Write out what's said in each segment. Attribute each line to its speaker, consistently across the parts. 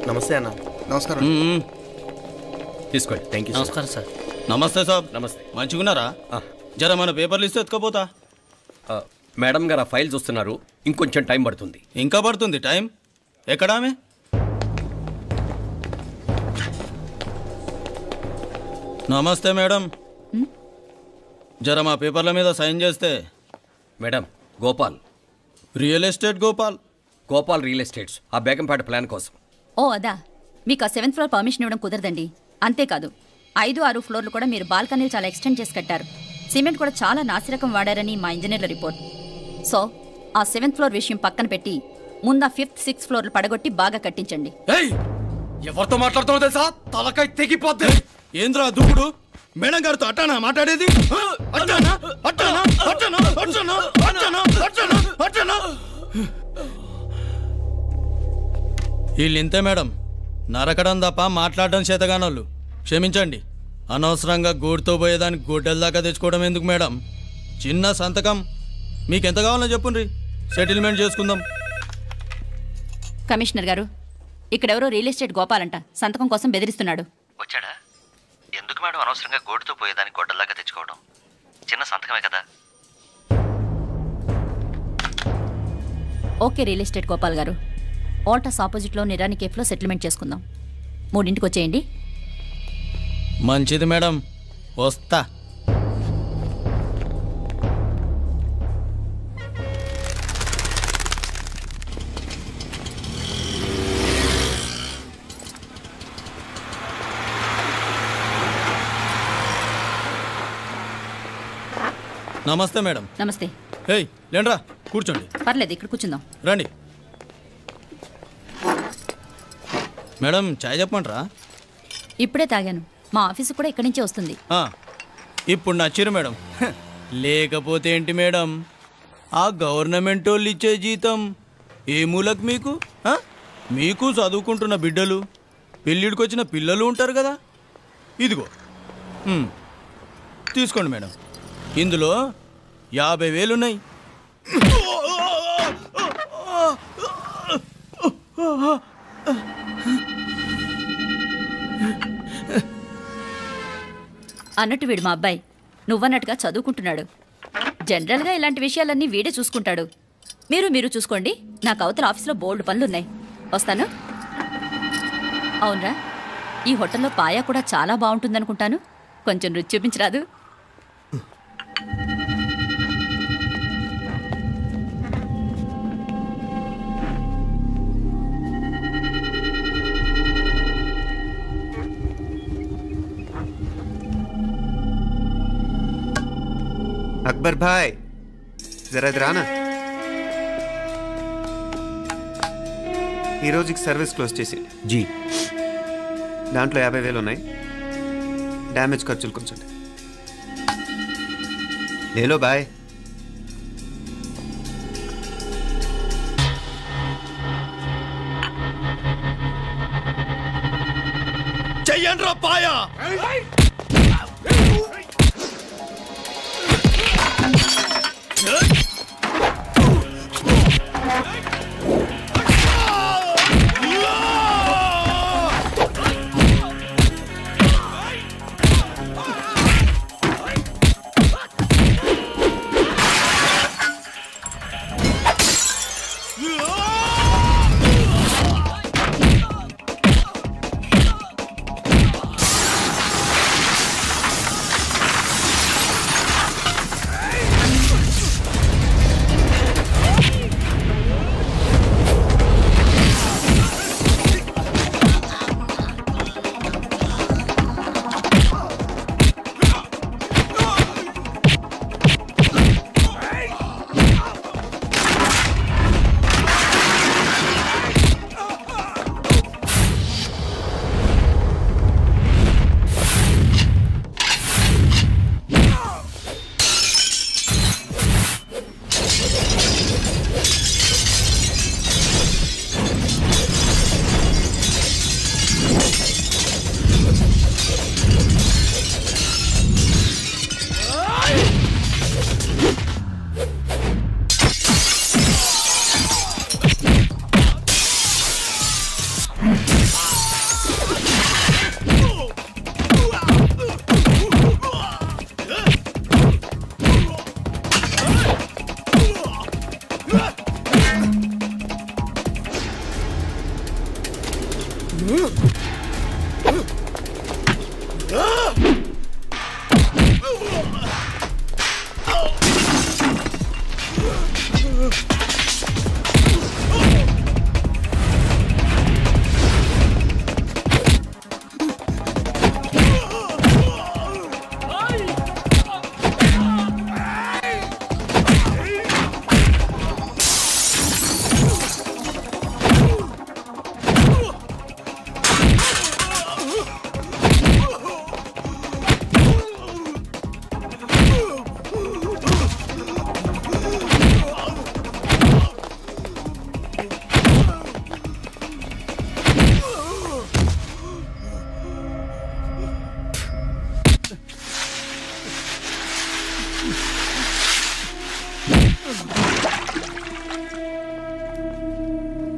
Speaker 1: నమస్తే అన్న.
Speaker 2: నమస్కారం.
Speaker 1: తీసుకోండి. Thank you.
Speaker 3: నమస్కారం సార్.
Speaker 4: నమస్తే సాబ్.
Speaker 1: నమస్తే.
Speaker 4: మంచిగున్నారా? జర మన పేపర్లు ఇస్తే ఎత్తుకపోతా.
Speaker 1: మేడం గారు ఆ ఫైల్ చూస్తున్నారు, ఇంకొంచెం టైం పడుతుంది.
Speaker 4: ఇంకా పడుతుంది టైం? ఎక్కడామే? నమస్తే మేడం, జర మా పేపర్ల మీద సైన్ చేస్తే.
Speaker 1: Madam, Gopal,
Speaker 4: real estate Gopal.
Speaker 1: Gopal real estates, ఆ బేగంపేట ప్లాన్ కోసం.
Speaker 5: ఓ అదా, మీకు ఆ 7th ఫ్లోర్ పర్మిషన్ ఇవ్వడం కుదరదండి. అంతేకాదు 5, 6 ఫ్లోర్లు కూడా మీరు బాల్కనీలు చాలా ఎక్స్టెండ్ చేసి కట్టారు. సిమెంట్ కూడా చాలా నాసిరకం వాడారని మా ఇంజనీర్ల రిపోర్ట్. సో ఆ 7th ఫ్లోర్ విషయం పక్కన పెట్టి ముందు ఆ 5th, 6th ఫ్లోర్లు పడగొట్టి బాగా కట్టించండి.
Speaker 1: ఎవరితో మాట్లాడుతున్నావు తెలుసా? తలకాయ తెగిపోద్ది.
Speaker 4: ఏంద్రా దూకుడు? మేడం గారితో అట్టానా మాట్లాడేది? అట్టానా అట్టానా అట్టానా అట్టానా అట్టానా అట్టానా అట్టానా? వీళ్ళింతే మేడం, నరకడం తప్ప మాట్లాడడం చేతగానోళ్ళు. క్షమించండి, అనవసరంగా గోడుతో పోయేదానికి గొడ్డల దాకా తెచ్చుకోవడం ఎందుకు మేడం? చిన్న సంతకం మీకెంత కావాలో చెప్పుండ్రి, సెటిల్మెంట్ చేసుకుందాం.
Speaker 5: కమిషనర్ గారు, ఇక్కడెవరో రియల్ ఎస్టేట్ గోపాలంట సంతకం కోసం బెదిరిస్తున్నాడు.
Speaker 3: వచ్చాడా? ఎందుకు మేడం అనవసరంగా గోడుతో పోయేదానికి గొడ్డల్లాగా తెచ్చుకోవడం? చిన్న సంతకమే కదా.
Speaker 5: ఓకే రియల్ ఎస్టేట్ గోపాల్ గారు, ఆల్టాస్ ఆపోజిట్లో నిరాని కేఫ్లో సెటిల్మెంట్ చేసుకుందాం. 3ంటికి వచ్చేయండి.
Speaker 4: మంచిది మేడం, వస్తా. నమస్తే మేడం.
Speaker 5: నమస్తే.
Speaker 4: హేయ్ లేండ్రా, కూర్చోండి.
Speaker 5: పర్లేదు, ఇక్కడ కూర్చుందాం.
Speaker 4: రండి మేడం, చాయ్ చెప్పమంటారా?
Speaker 5: ఇప్పుడే తాగాను. మా ఆఫీసు కూడా ఇక్కడి నుంచే వస్తుంది.
Speaker 4: ఇప్పుడు నచ్చిరు మేడం. లేకపోతే ఏంటి మేడం, ఆ గవర్నమెంట్ వాళ్ళు ఇచ్చే జీతం ఏ మూలకు మీకు? మీకు చదువుకుంటున్న బిడ్డలు, పెళ్ళిడికి వచ్చిన పిల్లలు ఉంటారు కదా. ఇదిగో తీసుకోండి మేడం, ఇందులో 50,000 ఉన్నాయి.
Speaker 5: అన్నట్టు వీడు మా అబ్బాయి నువ్వన్నట్టుగా చదువుకుంటున్నాడు. జనరల్గా ఇలాంటి విషయాలన్నీ వీడే చూసుకుంటాడు. మీరు చూసుకోండి, నాకు అవతల ఆఫీస్లో బోల్డ్ పనులున్నాయి. వస్తాను. అవునరా, ఈ హోటల్లో పాయా కూడా చాలా బాగుంటుందనుకుంటాను. కొంచెం రుచి చూపించరాదు?
Speaker 2: अकबर भाई जरा इधर आना. ఈ రోజుకి సర్వీస్ క్లోజ్ చేసేయండి.
Speaker 1: జీ,
Speaker 2: దాంట్లో 50,000 ఉన్నాయి. డ్యామేజ్ ఖర్చులు కొంచెం లేలో బాయ్.
Speaker 4: చెయ్యండ్రా పాయా.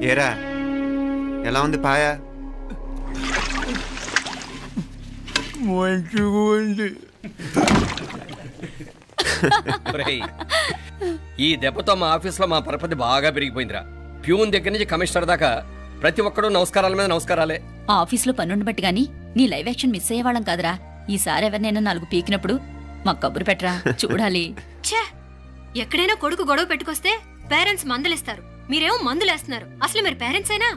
Speaker 2: ఏరా ఎలా ఉంది పాయ?
Speaker 4: మంచిగా ఉంది.
Speaker 1: ఒరేయ్, ఈ దెబ్బతో మా ఆఫీస్లో మా పరపతి బాగా పెరిగిపోయిందిరా. ప్యూన్ దగ్గర నుంచి కమిషనర్ దాకా ప్రతి ఒక్కడు నమస్కారాల మీద నమస్కారాలే.
Speaker 5: ఆ ఆఫీస్లో పనుండి బట్టి గాని నీ లైవ్ యాక్షన్ మిస్ అయ్యేవాళ్ళం కాదురా. ఈసారి ఎవరినైనా 4 పీకినప్పుడు మాకు కబురు పెట్టరా, చూడాలి.
Speaker 6: ఛే, ఎక్కడైనా కొడుకు గొడవ పెట్టుకొస్తే పేరెంట్స్ మందులేస్తారు, మీరేమో మందులేస్తున్నారు. అసలు మీరు పేరెంట్స్ అయినా?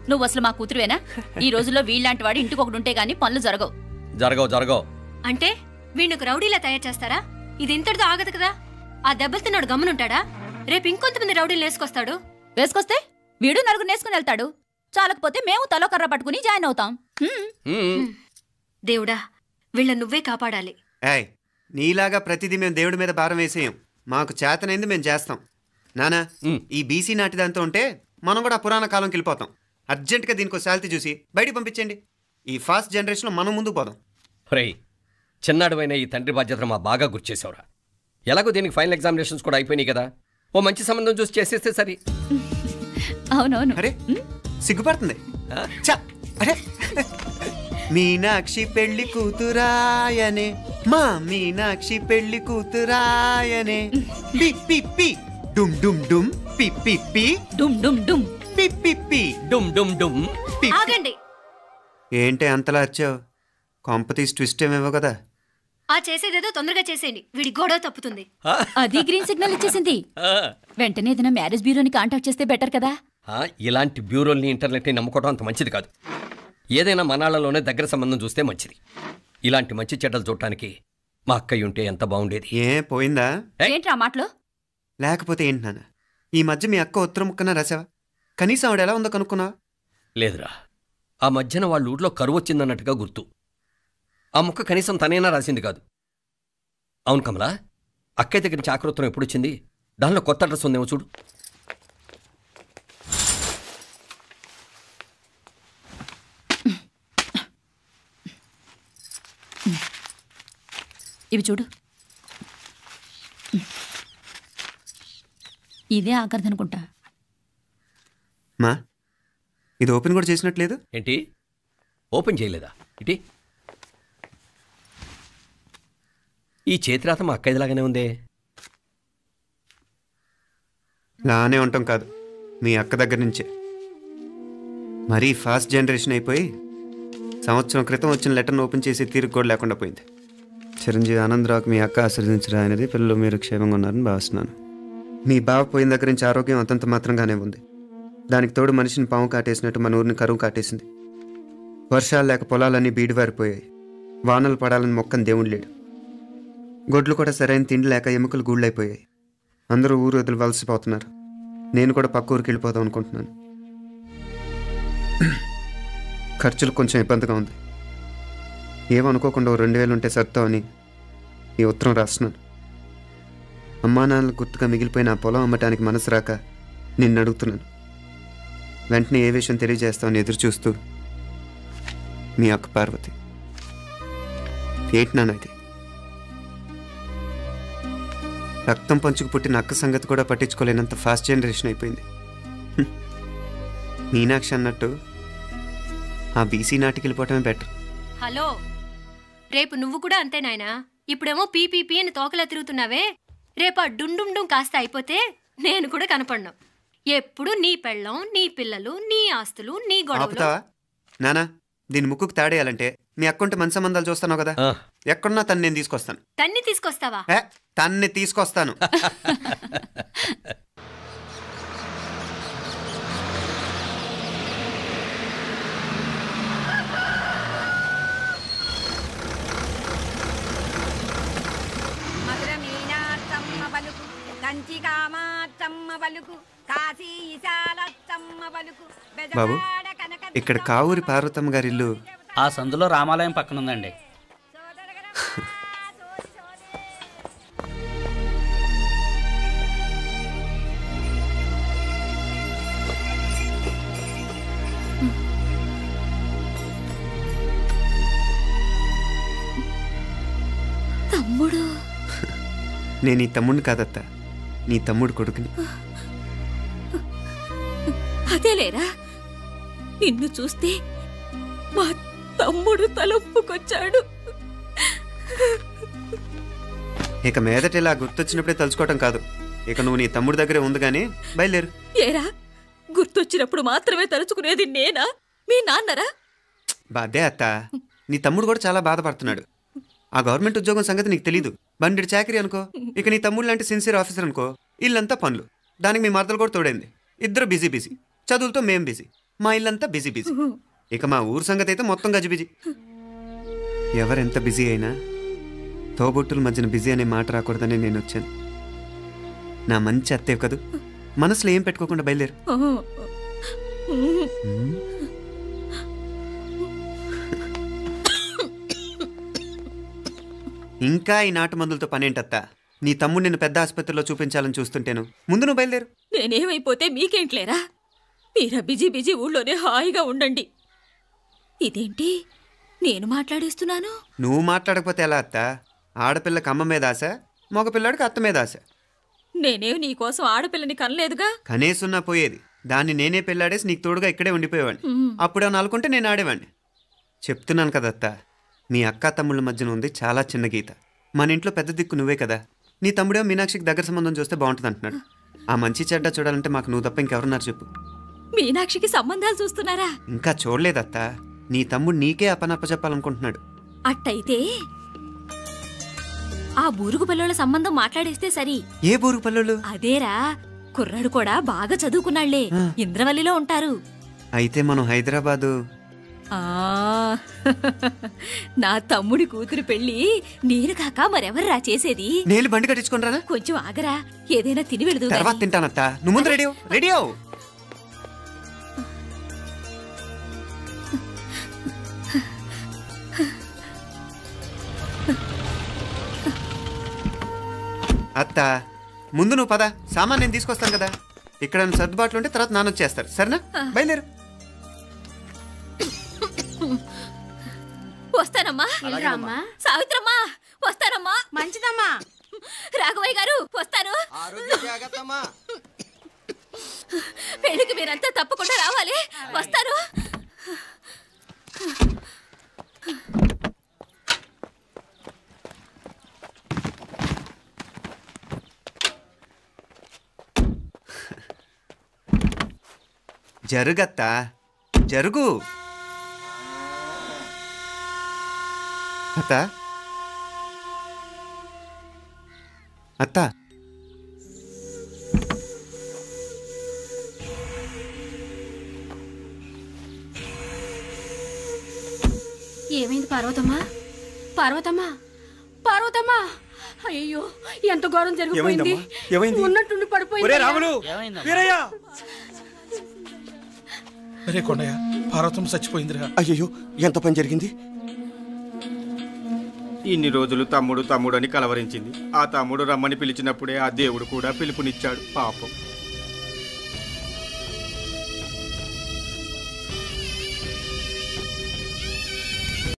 Speaker 5: నువ్వు అసలు మా కూతురువేనా? ఈ రోజుల్లో వీళ్ళలాంటి వాడు ఇంటికి ఒకటి ఉంటే గానీ పనులు జరగవు.
Speaker 1: జరగవు.
Speaker 6: అంటే వీణ్ణకు రౌడీలా తయారు చేస్తారా? ఇది ఇంతటితో ఆగదు కదా. ఆ దెబ్బలు తిన్నాడు గమ్మునుంటాడా? రేపు ఇంకొంతమంది రౌడీలు వేసుకొస్తాడు.
Speaker 5: వేసుకొస్తే వీడు 4 నేసుకుని వెళ్తాడు. చాలకపోతే మేము తలో కర్ర పట్టుకుని జాయిన్ అవుతాం.
Speaker 6: దేవుడా, వీళ్ళ నువ్వే కాపాడాలి.
Speaker 2: ఏయ్, నీలాగా ప్రతిదీ మేము దేవుడి మీద భారం వేసేయం. మాకు చేతనైంది మేము చేస్తాం. నానా, ఈ బీసీ నాటి దాంతో ఉంటే మనం కూడా పురాణ కాలంకి వెళ్ళిపోతాం. అర్జెంటుగా దీనికి శాలిటీ చూసి బయటికి పంపించండి. ఈ ఫాస్ట్ జనరేషన్లో మనం ముందుకు పోదాం.
Speaker 1: ఒరేయ్, చిన్నాడువైన ఈ తండ్రి బాధ్యతను మా బాగా గుర్చేసావురా. ఎలాగో దీనికి ఫైనల్ ఎగ్జామినేషన్స్ కూడా అయిపోయినాయి కదా, ఓ మంచి సంబంధం చూసి చేసేస్తే సరి.
Speaker 5: అవునవును.
Speaker 2: అరే సిగ్గుపడుతుంది. అరే మీనాక్షి పెళ్లి కూతురాయనే, మా మీనాక్షి పెళ్లి కూతురాయనే. పి పి పి డుమ్ డుమ్ డుమ్ పి పి పి
Speaker 5: డుమ్ డుమ్ డుమ్
Speaker 2: పి పి పి
Speaker 1: డుమ్ డుమ్ డుమ్.
Speaker 6: ఆగండి.
Speaker 2: ఏంటి అంతలా వచ్చావు? కాంపతీస్ ట్విస్ట్ ఏమేవో కదా.
Speaker 6: ఆ చేసేదేదో తొందరగా చేసేయండి, వీడి గొడవ తప్పుతుంది.
Speaker 5: అది గ్రీన్ సిగ్నల్ ఇచ్చేసింది. వెంటనే ఏదైనా మ్యారేజ్ బ్యూరోని కాంటాక్ట్ చేస్తే బెటర్ కదా.
Speaker 1: ఇలాంటి బ్యూరోల్ని ఇంటర్నెట్ని నమ్ముకోవడం అంత మంచిది కాదు. ఏదైనా మనాళ్ళలోనే దగ్గర సంబంధం చూస్తే మంచిది. ఇలాంటి మంచి చెడ్డలు చూడటానికి మా అక్కయ్య ఉంటే ఎంత బాగుండేది.
Speaker 2: ఏ పోయిందా?
Speaker 5: ఏంట్రా మాటలు?
Speaker 2: లేకపోతే ఏంటి నాన్న, ఈ మధ్య మీ అక్క ఉత్తరం ముక్కన రాసావా? కనీసం ఆవిడ ఎలా ఉందో కనుక్కున్నావా?
Speaker 1: లేదురా, ఆ మధ్యన వాళ్ళ ఊర్లో కరువు వచ్చిందన్నట్టుగా గుర్తు. ఆ ముక్క కనీసం తనైనా రాసింది కాదు. అవును కమలా, అక్కయ్య దగ్గర నుంచి ఆకృతం ఎప్పుడొచ్చింది? దానిలో కొత్త అడ్రస్ ఉందేమో చూడు.
Speaker 5: ఇవి చూడు. ఇదే ఆఖరిదనుకుంటా.
Speaker 2: మా ఇది ఓపెన్ కూడా చేసినట్లేదు.
Speaker 1: ఏంటి ఓపెన్ చేయలేదా? ఇటీ ఈ చేతిరాత మా అక్కయ్యలాగానే ఉందే.
Speaker 2: లానే ఉంటాం కాదు, మీ అక్క దగ్గర నుంచే. మరీ ఫాస్ట్ జనరేషన్ అయిపోయి సంవత్సరం క్రితం వచ్చిన లెటర్ను ఓపెన్ చేసి తీరుకు కూడా లేకుండా పోయింది. చిరంజీవి ఆనందరావుకి మీ అక్క ఆశీర్వదించరా అనేది, పిల్లలు మీరు క్షేమంగా ఉన్నారని భావిస్తున్నాను. మీ బావ పోయిన దగ్గర నుంచి ఆరోగ్యం అంతంత మాత్రంగానే ఉంది. దానికి తోడు మనిషిని పాము కాటేసినట్టు మన ఊరిని కరువు కాటేసింది. వర్షాలు లేక పొలాలన్నీ బీడివారిపోయాయి. వానలు పడాలని మొక్కని దేవుడు లేడు. గొడ్లు కూడా సరైన తిండి లేక ఎముకలు గూళ్ళైపోయాయి. అందరూ ఊరు వదిలి వలసిపోతున్నారు. నేను కూడా పక్క ఊరికి వెళ్ళిపోదాం అనుకుంటున్నాను. ఖర్చులు కొంచెం ఇబ్బందిగా ఉంది. ఏమనుకోకుండా 2000 ఉంటే సర్తామని ఈ ఉత్తరం రాస్తున్నాను. అమ్మా నాన్నలు గుర్తుగా మిగిలిపోయిన ఆ పొలం అమ్మటానికి మనసు రాక నిన్ను అడుగుతున్నాను. వెంటనే ఏ విషయం తెలియజేస్తామని ఎదురు చూస్తూ మీ అక్క పార్వతి. ఏంటి నాన్న ఇది? రక్తం పంచుకు పుట్టిన అక్క సంగతి కూడా పట్టించుకోలేనంత ఫాస్ట్ జనరేషన్ అయిపోయింది. మీనాక్షి అన్నట్టు ఆ బీసీ నాటికి వెళ్ళిపోవటమే బెటర్.
Speaker 6: హలో, రేపు నువ్వు కూడా అంతే నాయనా. ఇప్పుడేమో పీపీపీ అని తోకలా తిరుగుతున్నావే, రేపు ఆ డుండుండుం కాస్త అయిపోతే నేను కూడా కనపడ్ను. ఎప్పుడు నీ పెళ్ళం, నీ పిల్లలు, నీ ఆస్తులు, నీ గొడవలు.
Speaker 2: ఆపుతావా నానా? దీని ముక్కుకు తాడేయాలంటే మీ అక్కంటే మంచి సంబంధాలు చూస్తాను కదా. ఎక్కడున్నా తను నేను తీసుకొస్తాను.
Speaker 6: తన్ని తీసుకొస్తావా?
Speaker 2: తన్ని తీసుకొస్తాను. బాబు, ఇక్కడ కావూరి పార్వతమ్మ గారి ఇల్లు
Speaker 7: ఆ సందులో రామాలయం పక్కన ఉందండి.
Speaker 5: తమ్ముడు?
Speaker 2: నేను నీ తమ్ముడిని కాదత్తా, నీ తమ్ముడు కొడుకుని.
Speaker 8: అదేలేరా, నిన్ను చూస్తే మా తమ్ముడు తలొప్పుకొచ్చాడు.
Speaker 2: ఇక మీదట ఇలా గుర్తొచ్చినప్పుడే తలుచుకోవటం కాదు, ఇక నువ్వు నీ తమ్ముడి దగ్గరే ఉంది కానీ బయలుదేరు.
Speaker 8: ఏరా, గుర్తొచ్చినప్పుడు మాత్రమే తలుచుకునేది నేనా, మీ నాన్నరా?
Speaker 2: బాధే అత్త, నీ తమ్ముడు కూడా చాలా బాధపడుతున్నాడు. ఆ గవర్నమెంట్ ఉద్యోగం సంగతి నీకు తెలీదు. బండి చాకరీ అనుకో. ఇక నీ తమ్ముడు లాంటి సిన్సియర్ ఆఫీసర్ అనుకో, ఇల్లంతా పనులు. దానికి మీ మరదలు కూడా తోడైంది. ఇద్దరు బిజీ బిజీ. చదువులతో మేం బిజీ. మా ఇల్లంతా బిజీ బిజీ. ఇక మా ఊరు సంగతి అయితే మొత్తం గజిబిజీ. ఎవరెంత బిజీ అయినా తోబుట్టుల మధ్యన బిజీ అనే మాట రాకూడదని నేను వచ్చాను. నా మంచి అత్తే కదూ, మనసులో ఏం పెట్టుకోకుండా బయలుదేరు. ఇంకా ఈ నాటు మందులతో పనేంటత్తా? నీ తమ్ముడు నిన్ను పెద్ద ఆసుపత్రిలో చూపించాలని చూస్తుంటేను. ముందు నువ్వు బయలుదేరు.
Speaker 8: నేనేమైపోతే మీకేంట్లేరా? మీరా బిజీ బిజీ ఊళ్ళోనే హాయిగా ఉండండి. ఇదేంటి నేను మాట్లాడేస్తున్నాను?
Speaker 2: నువ్వు మాట్లాడకపోతే ఎలా అత్తా? ఆడపిల్లకి అమ్మ మీద ఆశ, మగపిల్లాడికి అత్త మీద ఆశ.
Speaker 8: నేనేం నీకోసం ఆడపిల్లని కనలేదుగా.
Speaker 2: కనేసున్నా పోయేది. దాన్ని నేనే పెళ్ళాడేసి నీకు తోడుగా ఇక్కడే ఉండిపోయేవాడిని. అప్పుడేమన్నా అనుకుంటే నేను ఆడేవాడిని. చెప్తున్నాను కదత్తా, మీ అక్క తమ్ముళ్ళ మధ్యన ఉంది చాలా చిన్న గీత. మన ఇంట్లో పెద్ద దిక్కు నువ్వే కదా. నీ తమ్ముడే మీనాక్షికి దగ్గర సంబంధం చూస్తే బాగుంటుంది అంటున్నాడు. ఆ మంచి చెడ్డ చూడాలంటే మాకు నువ్వు తప్ప ఇంకెవరున్నారు చెప్పు?
Speaker 8: మీనాక్షికి సంబంధాలు చూస్తున్నారా?
Speaker 2: ఇంకా చూడలేదత్తా. నీ తమ్ముడు నీకే అపనప్ప చెప్పాలనుకుంటున్నాడు.
Speaker 8: అట్టయితే ఆ బూరుగు పిల్లల సంబంధం మాట్లాడేస్తే సరి.
Speaker 2: ఏ బూరుగు పిల్లలు?
Speaker 8: అదేరా, కుర్రాడు కూడా బాగా చదువుకున్నాళ్లే, ఇంద్రవల్లిలో ఉంటారు.
Speaker 2: అయితే మనం హైదరాబాదు.
Speaker 8: నా తమ్ముడి కూతురు పెళ్లి నేను కాక మరెవర్రా చేసేది?
Speaker 2: నేను బండి కట్టించుకుంటారా?
Speaker 8: కొంచెం ఆగరా, ఏదైనా తిని వెళదు.
Speaker 2: తర్వాత తింటానత్తా. నువ్వు ముందు రెడీ రెడీ అవు. అత్త, ముందు నువ్వు పద. సామాన్ నేను తీసుకొస్తాను కదా. ఇక్కడ సర్దుబాట్లు ఉంటే తర్వాత నాన్న వచ్చేస్తారు. సరేనా? బయలుదేరు.
Speaker 8: వస్తానమ్మా. సావిత్రమ్మా వస్తానమ్మా.
Speaker 9: మంచిదమ్మా.
Speaker 8: రాఘవయ్య గారు వస్తాను. పెళ్లికి మీరంతా తప్పకుండా రావాలి. వస్తాను.
Speaker 2: జరుగత్తా, జరుగు. అత్త, అత్త,
Speaker 9: ఏమైంది పార్వతమ్మా? పార్వతమ్మా, పార్వతమ్మా, అయ్యో ఎంత ఘోరం జరిగిపోయింది. ఉన్నట్టుండి పడిపోయింది.
Speaker 10: రాములు, అరే కొండయ్య, పార్వతమ్మ చచ్చిపోయిందిరా.
Speaker 11: అయ్యో, ఎంత పని జరిగింది?
Speaker 12: ఇన్ని రోజులు తమ్ముడు తమ్ముడు అని కలవరించింది. ఆ తమ్ముడు రమ్మని పిలిచినప్పుడే ఆ దేవుడు కూడా పిలుపునిచ్చాడు. పాపం.